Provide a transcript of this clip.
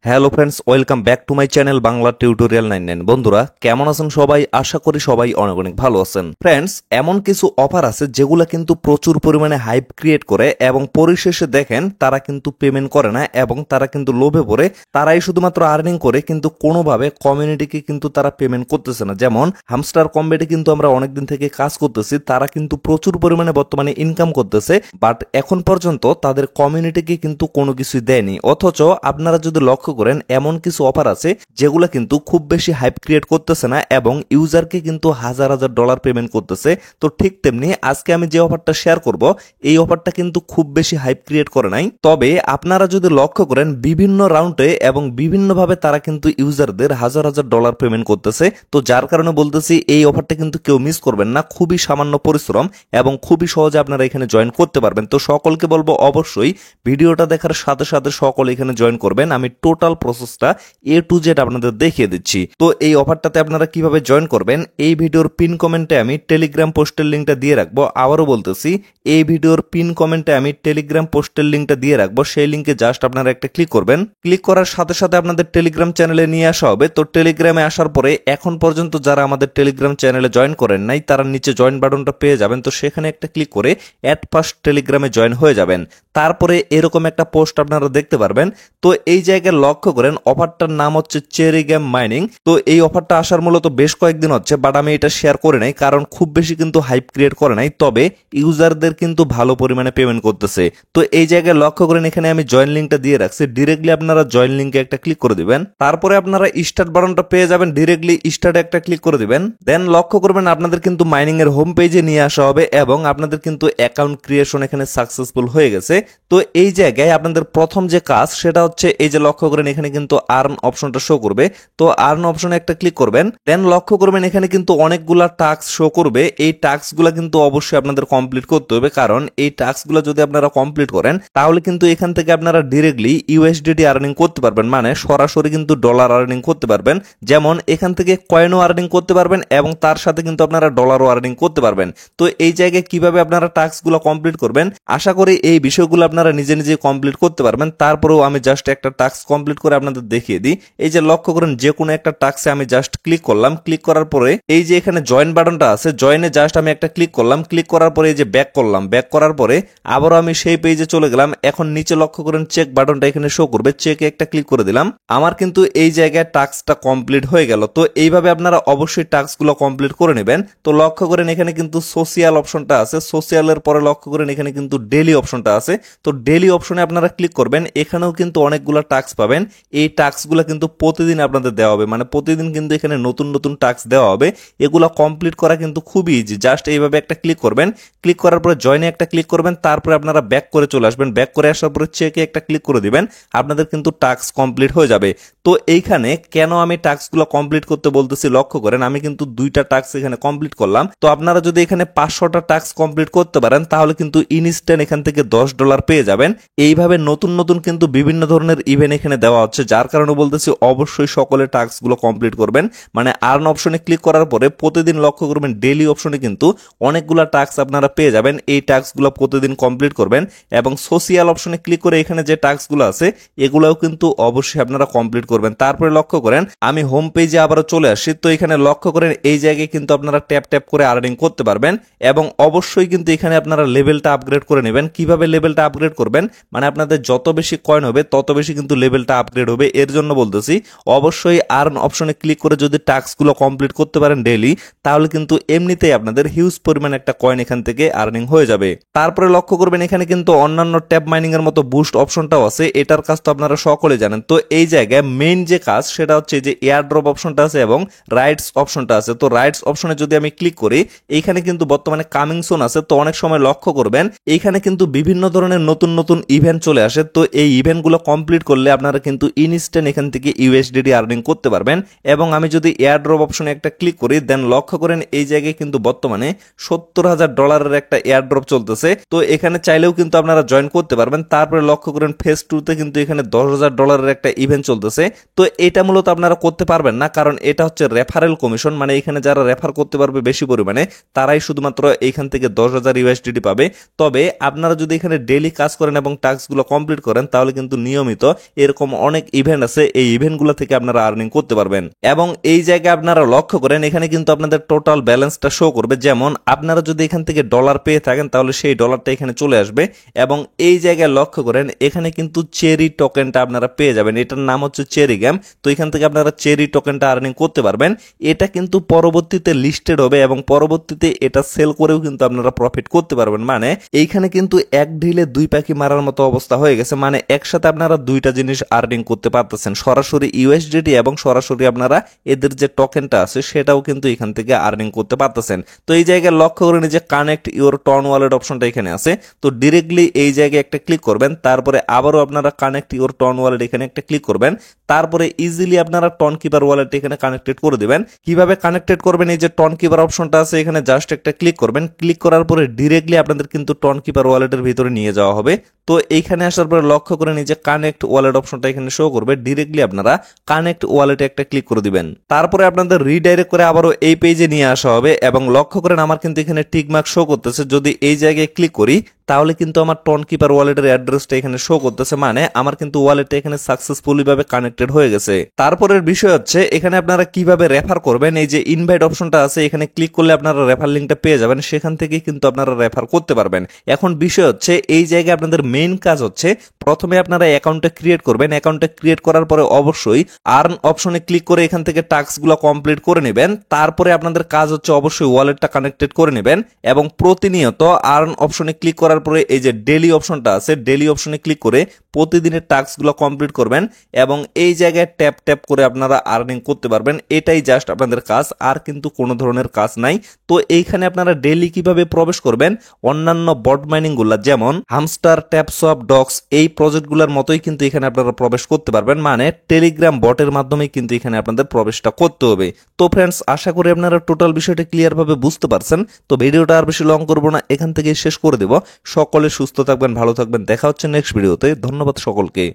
Hello friends, welcome back to my channel Bangla tutorial 99। বন্ধুরা কেমন আছেন সবাই? আশা করি সবাই অনেক অনেক ভালো আছেন। ফ্রেন্ডস, এমন কিছু অফার আছে যেগুলো কিন্তু প্রচুর পরিমাণে হাইপ ক্রিয়েট করে এবং পরিশেষে দেখেন তারা কিন্তু পেমেন্ট করে না এবং তারা কিন্তু লোভে পড়ে তারাই শুধুমাত্র আর্নিং করে, কিন্তু কোনোভাবে কমিউনিটিকে কিন্তু তারা পেমেন্ট করতেছে না। যেমন হামস্টার কম্বেটে কিন্তু আমরা অনেকদিন থেকে কাজ করতেছি, তারা কিন্তু প্রচুর পরিমাণে বর্তমানে ইনকাম করতেছে, বাট এখন পর্যন্ত তাদের কমিউনিটিকে কিন্তু কোনো কিছুই দেয়নি। অথচ আপনারা যদি লক্ষ্য করেন এমন কিছু অফার আছে যেগুলো কিন্তু খুব বেশি হাইপ ক্রিয়েট করতেছে না এবং ইউজারকে কিন্তু হাজার হাজার ডলার পেমেন্ট করতেছে। তো ঠিক তেমনি আজকে আমি যে অফারটা শেয়ার করব, এই অফারটা কিন্তু খুব বেশি হাইপ ক্রিয়েট করে নাই, তবে আপনারা যদি লক্ষ্য করেন বিভিন্ন রাউন্ডে এবং বিভিন্নভাবে তারা কিন্তু ইউজারদের হাজার হাজার ডলার পেমেন্ট করতেছে। তো যার কারণে বলতেছি এই অফারটা কিন্তু কেউ মিস করবেন না। খুবই সামান্য পরিশ্রম এবং খুবই সহজে আপনারা এখানে জয়েন করতে পারবেন। তো সকলকে বলবো অবশ্যই ভিডিওটা দেখার সাথে সাথে সকলে এখানে জয়েন করবেন। আমি টোটাল প্রসেসটা এ টু জেড আপনাদের দেখিয়ে দিচ্ছি। তো এই অফারটাতে আপনারা কিভাবে জয়েন করবেন, এই ভিডিওর পিন কমেন্টে আমি টেলিগ্রাম পোস্টের লিঙ্কটা দিয়ে রাখবো। আবারও বলতেছি, এই ভিডিওর পিন কমেন্টে আমি টেলিগ্রাম পোস্টের লিঙ্কটা দিয়ে রাখবো। সেই লিঙ্কে জাস্ট আপনারা একটা ক্লিক করবেন। ক্লিক করার সাথে সাথে আপনাদের টেলিগ্রাম চ্যানেলে নিয়ে আসা হবে। তো টেলিগ্রামে আসার পরে এখন পর্যন্ত যারা আমাদের টেলিগ্রাম চ্যানেলে জয়েন করেন নাই তারা নিচে জয়েন বাটনটা পেয়ে যাবেন। তো সেখানে একটা ক্লিক করে অ্যাট ফার্স্ট টেলিগ্রামে জয়েন হয়ে যাবেন। তারপরে এরকম একটা পোস্ট আপনারা দেখতে পারবেন। তো এই জায়গায় লক্ষ্য করেন অফারটার নাম হচ্ছে চেরি গেম মাইনিং। তো এই অফারটা আসার মূলত বেশ কয়েকদিন হচ্ছে, বাট আমি এটা শেয়ার করে নাই কারণ খুব বেশি কিন্তু হাইপ ক্রিয়েট করে নাই, তবে ইউজারদের কিন্তু ভালো পরিমাণে পেমেন্ট করতেছে। তো এই জায়গায় লক্ষ্য করেন এখানে আমি জয়েন লিঙ্কটা দিয়ে রাখছি। ডিরেক্টলি আপনারা জয়েন লিঙ্কে একটা ক্লিক করে দিবেন। তারপরে আপনারা স্টার্ট বাটনটা পেয়ে যাবেন। ডিরেক্টলি স্টার্টে একটা ক্লিক করে দিবেন। দেন লক্ষ্য করবেন আপনাদের কিন্তু মাইনিং এর হোম পেজে নিয়ে আসা হবে এবং আপনাদের কিন্তু অ্যাকাউন্ট ক্রিয়েশন এখানে সাকসেসফুল হয়ে গেছে। তো এই জায়গায় আপনাদের প্রথম যে কাজ সেটা হচ্ছে এই যে লক্ষ্য করেন এখানে কিন্তু আর্ন অপশনটা শো করবে। তো আর্ন অপশনে একটা ক্লিক করবেন। দেন লক্ষ্য করবেন এখানে কিন্তু অনেকগুলা টাস্ক শো করবে। এই টাস্কগুলো কিন্তু অবশ্যই আপনাদের কমপ্লিট করতে হবে, কারণ এই টাস্কগুলো যদি আপনারা কমপ্লিট করেন তাহলে কিন্তু এখান থেকে আপনারা ডিরেক্টলি ইউএসডিটি আর্নিং করতে পারবেন, মানে সরাসরি কিন্তু ডলার আর্নিং করতে পারবেন। যেমন এখান থেকে কয়েনও আর্নিং করতে পারবেন এবং তার সাথে কিন্তু আপনারা ডলারও আর্নিং করতে পারবেন। তো এই জায়গায় কিভাবে আপনারা টাস্কগুলো কমপ্লিট করবেন, আশা করি এই বিষয়গুলো আপনারা নিজে নিজে কমপ্লিট করতে পারবেন। তারপরেও আমি জাস্ট একটা টাস্ক কমপ্লিট করে আপনাদের দেখিয়ে দিই। এই যে লক্ষ্য করেন যে কোনো একটা টাস্কে আমি জাস্ট ক্লিক করলাম। ক্লিক করার পরে এই যে এখানে জয়েন বাটনটা আছে, জয়েনে জাস্ট আমি একটা ক্লিক করলাম। ক্লিক করার পরে এই যে ব্যাক করলাম। ব্যাক করার পরে আবারও আমি সেই পেজে চলে গেলাম। এখন নিচে লক্ষ্য করেন চেক বাটনটা এখানে শো করবে, চেকে একটা ক্লিক করে দিলাম। আমার কিন্তু এই জায়গায় টাস্কটা কমপ্লিট হয়ে গেল। তো এইভাবে আপনারা অবশ্যই টাস্কগুলো কমপ্লিট করে নেবেন। তো লক্ষ্য করেন এখানে কিন্তু সোশিয়াল অপশনটা আছে, সোশিয়ালের পরে লক্ষ্য করেন এখানে কিন্তু ডেইলি অপশনটা আছে। তো ডেইলি অপশনে আপনারা ক্লিক করবেন। এখানেও কিন্তু অনেকগুলো টাস্ক পাবেন। এই টাস্কগুলো কিন্তু প্রতিদিন আপনাদের দেওয়া হবে, মানে প্রতিদিন কিন্তু এখানে নতুন নতুন টাস্ক দেওয়া হবে। এগুলো কমপ্লিট করা কিন্তু খুবই ইজি। জাস্ট এইভাবে একটা ক্লিক করবেন। ক্লিক করার পরে জয়েনে একটা ক্লিক করবেন। তারপরে আপনারা ব্যাক করে চলে আসবেন। ব্যাক করে আসার পরে চেকে একটা ক্লিক করে দিবেন। আপনাদের কিন্তু টাস্ক কমপ্লিট হয়ে যাবে। তো এইখানে কেন আমি টাস্কগুলো কমপ্লিট করতে বলতেছি লক্ষ্য করেন, আমি কিন্তু 2টা টাস্ক এখানে কমপ্লিট করলাম। তো আপনারা যদি এখানে 500টা টাস্ক কমপ্লিট করতে পারেন তাহলে কিন্তু ইনস্ট্যান্ট এখান থেকে $10 পেয়ে যাবেন। এইভাবে নতুন নতুন কিন্তু বিভিন্ন ধরনের ইভেন্ট এখানে দেওয়া হচ্ছে, যার কারণে বলতেছি অবশ্যই সকলে টাস্কগুলো কমপ্লিট করবেন। মানে আর্ন অপশনে ক্লিক করার পরে প্রতিদিন লক্ষ্য করবেন ডেইলি অপশনে কিন্তু অনেকগুলো টাস্ক আপনারা পেয়ে যাবেন। এই টাস্কগুলো প্রতিদিন কমপ্লিট করবেন এবং সোশিয়াল অপশনে ক্লিক করে এখানে যে টাস্কগুলো আছে এগুলোও কিন্তু অবশ্যই আপনারা কমপ্লিট করবেন। তারপরে লক্ষ্য করেন আমি হোম পেজে আবারও চলে আসি। তো এখানে লক্ষ্য করেন এই জায়গায় কিন্তু আপনারা ট্যাপ ট্যাপ করে আর্নিং করতে পারবেন এবং অবশ্যই কিন্তু এখানে আপনারা লেভেলটা আপগ্রেড করে নেবেন। কিভাবে লেভেলটা আপগ্রেড করবেন, মানে আপনাদের যত বেশি কয়েন হবে তত বেশি কিন্তু লেভেলটা আপগ্রেড হবে। এর জন্য বলতেছি অবশ্যই আর্ন অপশনে ক্লিক করে যদি টাস্কগুলো কমপ্লিট করতে পারেন ডেইলি, তাহলে কিন্তু এমনিতেই আপনাদের হিউজ পরিমাণ একটা কয়েন এখান থেকে আর্নিং হয়ে যাবে। তারপরে লক্ষ্য করবেন এখানে কিন্তু অন্যান্য ট্যাব মাইনিং এর মতো বুস্ট অপশনটাও আছে। এটার কাজ তো আপনারা সকলে জানেন। তো এই জায়গায় মেইন যে কাজ সেটা হচ্ছে যে এয়ার ড্রপ অপশনটা আছে এবং রাইটস অপশনটা আছে। তো রাইটস অপশনে যদি আমি ক্লিক করি এইখানে কিন্তু বর্তমানে কামিং সুন আছে। তো অনেক সময় লক্ষ্য করবেন এইখানে কিন্তু বিভিন্ন ধরনের নতুন নতুন ইভেন্ট চলে আসে। তো এই ইভেন্টগুলো কমপ্লিট করলে আপনারা কিন্তু ইনস্ট্যান্ট এখান থেকে ইউএসডিটি আর্নিং করতে পারবেন। এবং আমি যদি এয়ার ড্রপ অপশনে একটা ক্লিক করি দেন লক্ষ্য করেন এই জায়গায় কিন্তু বর্তমানে $70,000 একটা এয়ার ড্রপ চলতেছে। তো এখানে চাইলেও কিন্তু আপনারা জয়েন করতে পারবেন। তারপরে লক্ষ্য করেন ফেজ 2তে কিন্তু এখানে $10,000 একটা ইভেন্ট চলতেছে। তো এটা মূলত আপনারা করতে পারবেন না, কারণ এটা হচ্ছে রেফারেল কমিশন, মানে এখানে যারা রেফার করতে পারবে বেশি পরিমাণে তারাই শুধুমাত্র এইখান থেকে 10,000 ইউএসডিটি পাবে। তবে আপনারা যদি এখানে ডেইলি কাজ করেন এবং টাস্কগুলো কমপ্লিট করেন তাহলে কিন্তু নিয়মিত এরকম এরকম অনেক ইভেন্ট আছে, এই ইভেন্টগুলো থেকে আপনারা আর্নিং করতে পারবেন। এবং এই জায়গায় আপনারা লক্ষ্য করেন এখানে কিন্তু আপনাদের টোটাল ব্যালেন্সটা শো করবে। যেমন আপনারা যদি এখান থেকে ডলার পেয়ে থাকেন তাহলে সেই ডলারটা এখানে চলে আসবে। এবং এই জায়গায় লক্ষ্য করেন এখানে কিন্তু চেরি টোকেনটা আপনারা পেয়ে যাবেন, এটার নাম হচ্ছে চেরি গেম। তো এখান থেকে আপনারা চেরি টোকেনটা আর্নিং করতে পারবেন। এটা কিন্তু পরবর্তীতে লিস্টেড হবে এবং পরবর্তীতে এটা সেল করেও কিন্তু আপনারা প্রফিট করতে পারবেন। মানে এইখানে কিন্তু এক ঢিলে দুই পাখি মারার মতো অবস্থা হয়ে গেছে, মানে একসাথে আপনারা দুইটা জিনিস আর্নিং করতে পারতেছেন, সরাসরি ইউএসডিটি এবং সরাসরি আপনারা এদের যে টোকেনটা আছে সেটাও কিন্তু এখান থেকে আর্নিং করতে পারতেছেন। তো এই জায়গায় লক্ষ্য করেন যে কানেক্ট ইউর টন ওয়ালেট অপশনটা এখানে আছে, তো ডিরেক্টলি এই জায়গায় একটা ক্লিক করবেন, তারপরে আবারও আপনারা কানেক্ট ইউর টন ওয়ালেট এখানে একটা ক্লিক করবেন, তারপরে ইজিলি আপনারা টন কিপার ওয়ালেট এখানে কানেক্টেড করে দিবেন। কিভাবে কানেক্টেড করবেন, এই যে টন কিপার অপশনটা আছে এখানে জাস্ট একটা ক্লিক করবেন, ক্লিক করার পরে ডিরেক্টলি আপনাদের কিন্তু টন কিপার ওয়ালেটের ভিতরে নিয়ে যাওয়া হবে। তো এইখানে আসার পরে লক্ষ্য করেন এই যে কানেক্ট ওয়ালেট অপশনটা এখানে শো করবে, ডিরেক্টলি আপনারা কানেক্ট ওয়ালেটে একটা ক্লিক করে দিবেন, তারপরে আপনাদের রিডাইরেক্ট করে আবারও এই পেজে নিয়ে আসা হবে। এবং লক্ষ্য করেন আমার কিন্তু এখানে টিক মার্ক শো করতেছে, যদি এই জায়গায় ক্লিক করি তাহলে কিন্তু আমার টন কিপার ওয়ালেটের অ্যাড্রেসটা এখানে শো করতেছে, মানে আমার কিন্তু ওয়ালেটটা এখানে সাকসেসফুলি ভাবে কানেক্টেড হয়ে গেছে। তারপরের বিষয় হচ্ছে এখানে আপনারা কিভাবে রেফার করবেন, এই যে ইনভাইট অপশনটা আছে এখানে ক্লিক করলে আপনারা রেফার লিঙ্কটা পেয়ে যাবেন, সেখান থেকে কিন্তু আপনারা রেফার করতে পারবেন। এখন বিষয় হচ্ছে এই জায়গায় আপনাদের মেইন কাজ হচ্ছে প্রথমে আপনারা অ্যাকাউন্টটা ক্রিয়েট করবেন, অ্যাকাউন্টটা ক্রিয়েট করার পরে অবশ্যই আর্ন অপশনে ক্লিক করে এখান থেকে টাস্কগুলো কমপ্লিট করে নেবেন। তারপরে আপনাদের কাজ হচ্ছে অবশ্যই ওয়ালেটটা কানেক্টেড করে নেবেন এবং প্রতিনিয়ত আর্ন অপশনে ক্লিক করার পরে এই যে ডেইলি অপশনটা আছে ডেইলি অপশনে ক্লিক করে প্রতিদিনের টাস্কগুলো কমপ্লিট করবেন এবং এই জায়গায় ট্যাপ ট্যাপ করে আপনারা আর্নিং করতে পারবেন। এটাই জাস্ট আপনাদের কাজ, আর কিন্তু কোনো ধরনের কাজ নাই। তো এইখানে আপনারা ডেইলি কিভাবে প্রবেশ করবেন, অন্যান্য বট মাইনিং গুলা যেমন হামস্টার, ট্যাপসপ, ডক্স এই প্রজেক্টগুলোর মতোই কিন্তু এখানে আপনারা প্রবেশ করতে পারবেন, মানে টেলিগ্রাম বটের মাধ্যমে কিন্তু এখানে আপনাদের প্রবেশটা করতে হবে। তো ফ্রেন্ডস, আশা করি আপনারা টোটাল বিষয়টা ক্লিয়ার ভাবে বুঝতে পারছেন। তো ভিডিওটা আর বেশি লং করবো না, এখান থেকে শেষ করে দেব। সকলে সুস্থ থাকবেন, ভালো থাকবেন, দেখা হচ্ছে নেক্সট ভিডিওতে। ধন্যবাদ সকলকে।